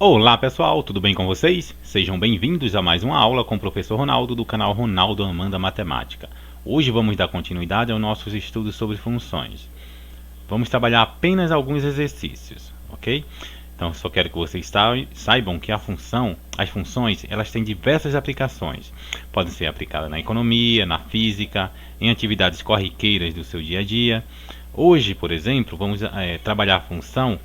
Olá pessoal, tudo bem com vocês? Sejam bem-vindos a mais uma aula com o professor Ronaldo do canal Ronaldo Amanda Matemática. Hoje vamos dar continuidade aos nossos estudos sobre funções. Vamos trabalhar apenas alguns exercícios, ok? Então só quero que vocês saibam que as funções, elas têm diversas aplicações. Podem ser aplicadas na economia, na física, em atividades corriqueiras do seu dia a dia. Hoje, por exemplo, vamos trabalhar a função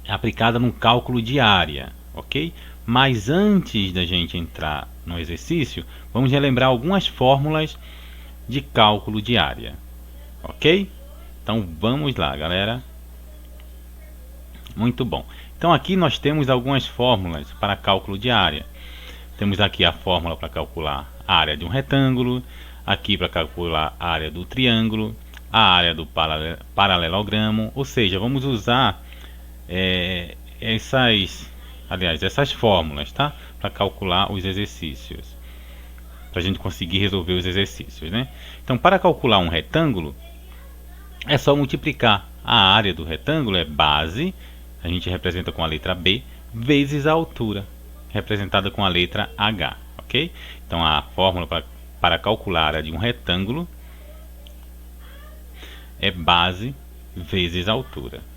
aplicada no cálculo de área, ok? Mas antes da gente entrar no exercício, vamos relembrar algumas fórmulas de cálculo de área, ok? Então vamos lá, galera. Muito bom. Então aqui nós temos algumas fórmulas para cálculo de área. Temos aqui a fórmula para calcular a área de um retângulo, aqui para calcular a área do triângulo, a área do paralelogramo, ou seja, vamos usar essas fórmulas, tá? Para calcular os exercícios, para a gente conseguir resolver os exercícios, né? Então, para calcular um retângulo, é só multiplicar a área do retângulo, é base, a gente representa com a letra B, vezes a altura, representada com a letra H, ok? Então, a fórmula para calcular a área de um retângulo é base vezes a altura.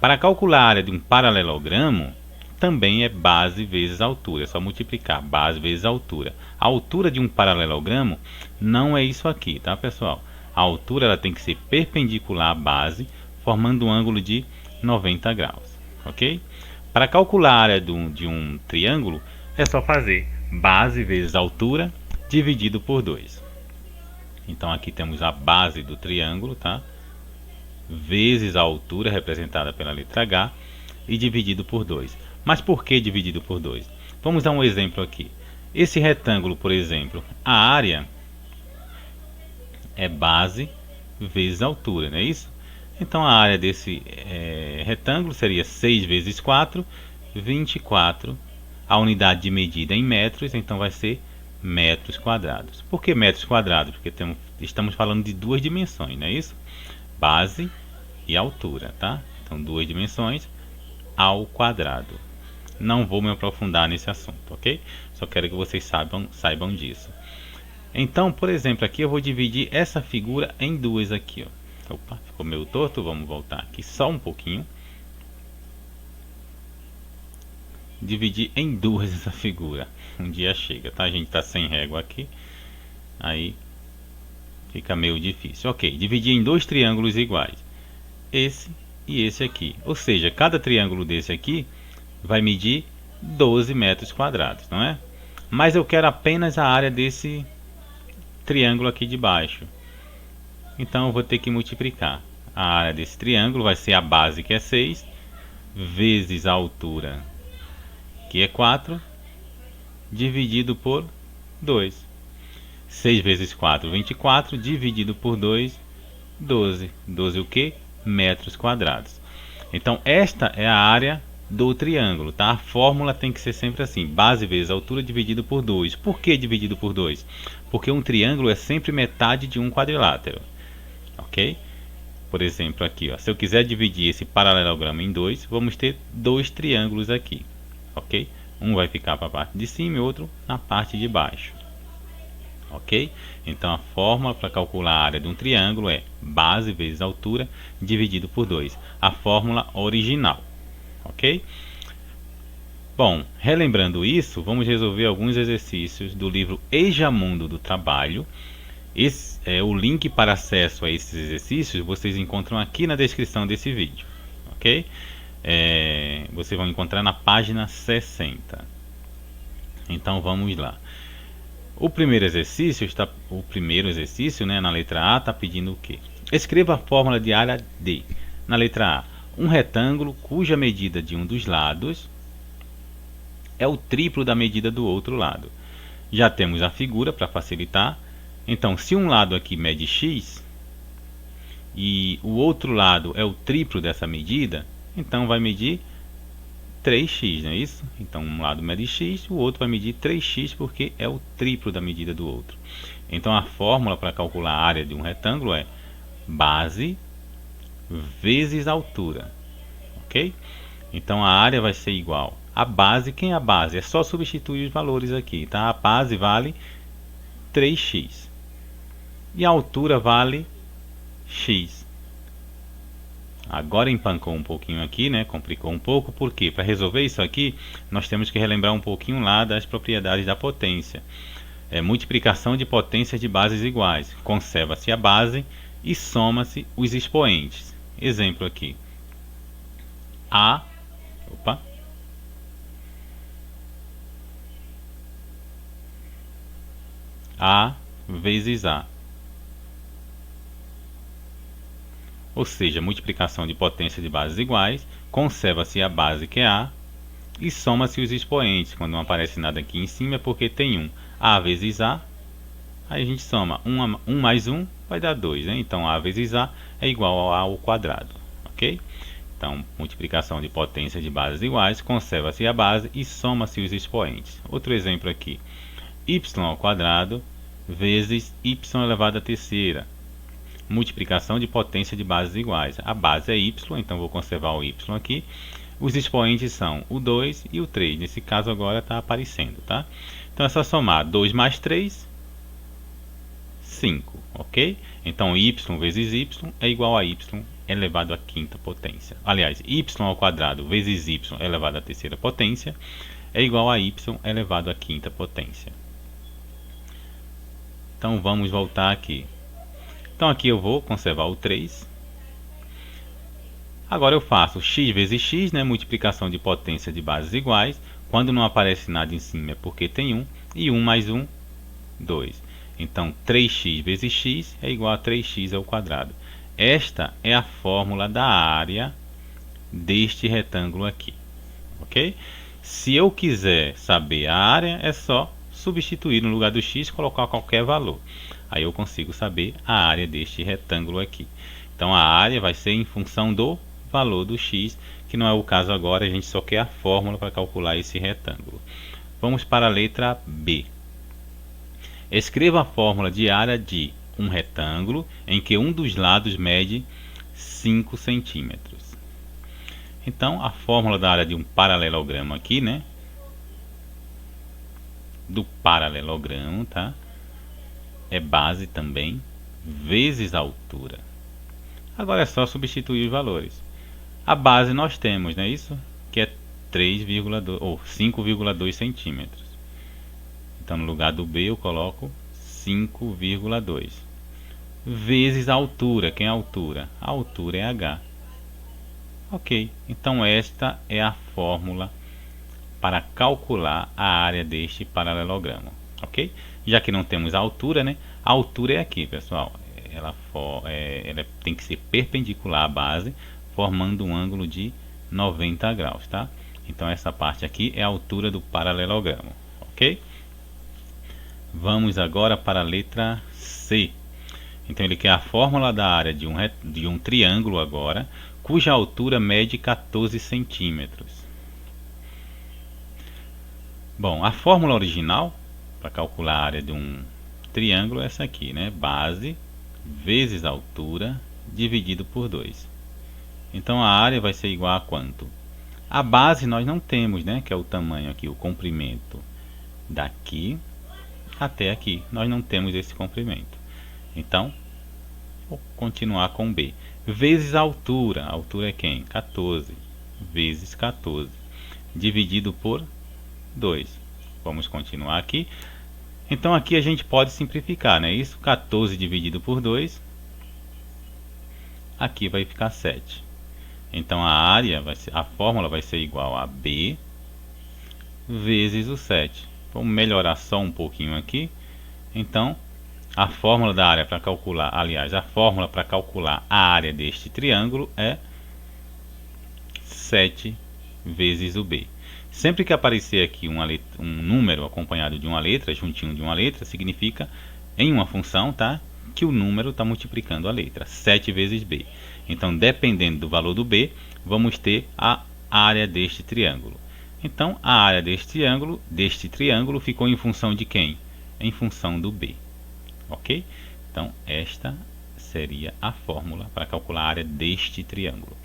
Para calcular a área de um paralelogramo, também é base vezes altura. É só multiplicar base vezes altura. A altura de um paralelogramo não é isso aqui, tá, pessoal? A altura ela tem que ser perpendicular à base, formando um ângulo de 90 graus, ok? Para calcular a área de um triângulo, é só fazer base vezes altura dividido por 2. Então aqui temos a base do triângulo, tá? Vezes a altura representada pela letra H e dividido por 2. Mas por que dividido por 2? Vamos dar um exemplo aqui. Esse retângulo, por exemplo, a área é base vezes altura, não é isso? Então a área desse retângulo seria 6 vezes 4, 24. A unidade de medida em metros, então vai ser metros quadrados. Por que metros quadrados? Porque estamos falando de duas dimensões, não é isso? Base e altura, tá? Então, duas dimensões ao quadrado. Não vou me aprofundar nesse assunto, ok? Só quero que vocês saibam disso. Então, por exemplo, aqui eu vou dividir essa figura em duas aqui, ó. Opa, ficou meio torto, vamos voltar aqui só um pouquinho. Dividir em duas essa figura. Um dia chega, tá? A gente tá sem régua aqui. Aí fica meio difícil. Ok, dividir em dois triângulos iguais. Esse e esse aqui. Ou seja, cada triângulo desse aqui vai medir 12 metros quadrados, não é? Mas eu quero apenas a área desse triângulo aqui de baixo. Então eu vou ter que multiplicar. A área desse triângulo vai ser a base, que é 6, vezes a altura, que é 4, dividido por 2. 6 vezes 4, 24, dividido por 2, 12. 12 o quê? Metros quadrados. Então, esta é a área do triângulo, tá? A fórmula tem que ser sempre assim, base vezes altura dividido por 2. Por que dividido por 2? Porque um triângulo é sempre metade de um quadrilátero, ok? Por exemplo, aqui, ó, se eu quiser dividir esse paralelogramo em dois, vamos ter dois triângulos aqui, ok? Um vai ficar para a parte de cima e outro na parte de baixo. Ok? Então a fórmula para calcular a área de um triângulo é base vezes altura dividido por 2. A fórmula original. Ok? Bom, relembrando isso, vamos resolver alguns exercícios do livro Ejamundo do Trabalho. O link para acesso a esses exercícios vocês encontram aqui na descrição desse vídeo. Ok? Vocês vão encontrar na página 60. Então vamos lá. O primeiro exercício, né, na letra A, está pedindo o quê? Escreva a fórmula de área D. Na letra A, um retângulo cuja medida de um dos lados é o triplo da medida do outro lado. Já temos a figura para facilitar. Então, se um lado aqui mede x e o outro lado é o triplo dessa medida, então vai medir 3x, não é isso? Então um lado mede x, o outro vai medir 3x porque é o triplo da medida do outro. Então a fórmula para calcular a área de um retângulo é base vezes altura, ok? Então a área vai ser igual A base, quem é a base? É só substituir os valores aqui, tá? A base vale 3x. E a altura vale x. Agora empancou um pouquinho aqui, né? Complicou um pouco, por quê? Para resolver isso aqui, nós temos que relembrar um pouquinho lá das propriedades da potência. Multiplicação de potências de bases iguais. Conserva-se a base e soma-se os expoentes. Exemplo aqui. A, opa, A vezes A. Ou seja, multiplicação de potência de bases iguais, conserva-se a base que é A e soma-se os expoentes. Quando não aparece nada aqui em cima é porque tem 1. A vezes A, aí a gente soma 1 mais 1 vai dar 2, né? Então A vezes A é igual a A ao quadrado, ok? Então, multiplicação de potência de bases iguais, conserva-se a base e soma-se os expoentes. Outro exemplo aqui, y ao quadrado vezes y elevado à terceira. Multiplicação de potência de bases iguais. A base é y, então vou conservar o y aqui. Os expoentes são o 2 e o 3. Nesse caso agora está aparecendo, tá? Então é só somar 2 mais 3, 5, ok? Então y vezes y é igual a y elevado à quinta potência. Aliás, y ao quadrado vezes y elevado à terceira potência é igual a y elevado à quinta potência. Então vamos voltar aqui. Então aqui eu vou conservar o 3. Agora eu faço x vezes x, né? Multiplicação de potência de bases iguais. Quando não aparece nada em cima é porque tem 1. E 1 mais 1, 2. Então 3x vezes x é igual a 3x ao quadrado. Esta é a fórmula da área deste retângulo aqui. Ok? Se eu quiser saber a área, é só substituir no lugar do x, colocar qualquer valor. Aí eu consigo saber a área deste retângulo aqui. Então a área vai ser em função do valor do x, que não é o caso agora, a gente só quer a fórmula para calcular esse retângulo. Vamos para a letra B. Escreva a fórmula de área de um retângulo em que um dos lados mede 5 centímetros. Então a fórmula da área de um paralelogramo aqui, né? Do paralelogramo, tá? É base também, vezes a altura. Agora é só substituir os valores. A base nós temos, não é isso? Que é 3,2 ou 5,2 centímetros. Então no lugar do B eu coloco 5,2. Vezes a altura. Quem é a altura? A altura é H. Ok, então esta é a fórmula para calcular a área deste paralelogramo. Ok? Já que não temos a altura, né? A altura é aqui, pessoal. Ela tem que ser perpendicular à base, formando um ângulo de 90 graus, tá? Então essa parte aqui é a altura do paralelogramo, ok? Vamos agora para a letra C. Então ele quer a fórmula da área de um triângulo agora, cuja altura mede 14 centímetros. Bom, a fórmula original para calcular a área de um triângulo é essa aqui, né? Base vezes a altura dividido por 2. Então a área vai ser igual a quanto? A base nós não temos, né? Que é o tamanho aqui, o comprimento daqui até aqui. Nós não temos esse comprimento. Então, vou continuar com B. Vezes a altura. A altura é quem? 14. Vezes 14. Dividido por 2. Vamos continuar aqui. Então aqui a gente pode simplificar, né? Isso, 14 dividido por 2. Aqui vai ficar 7. Então a área, a fórmula vai ser igual a B vezes o 7. Vamos melhorar só um pouquinho aqui. Então, a fórmula da área para calcular, aliás, a fórmula para calcular a área deste triângulo é 7 vezes o B. Sempre que aparecer aqui um número acompanhado de uma letra, juntinho de uma letra, significa em uma função, tá? Que o número está multiplicando a letra, 7 vezes B. Então, dependendo do valor do B, vamos ter a área deste triângulo. Então, a área deste triângulo ficou em função de quem? Em função do B. Ok? Então, esta seria a fórmula para calcular a área deste triângulo.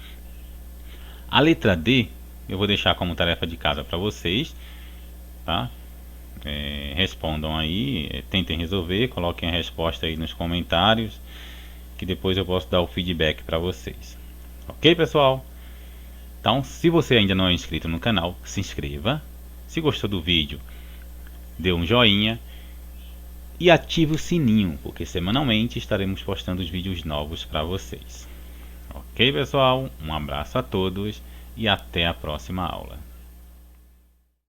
A letra D eu vou deixar como tarefa de casa para vocês, tá? Respondam aí, tentem resolver, coloquem a resposta aí nos comentários, que depois eu posso dar o feedback para vocês. Ok, pessoal? Então, se você ainda não é inscrito no canal, se inscreva. Se gostou do vídeo, dê um joinha e ative o sininho, porque semanalmente estaremos postando os vídeos novos para vocês. Ok, pessoal? Um abraço a todos e até a próxima aula.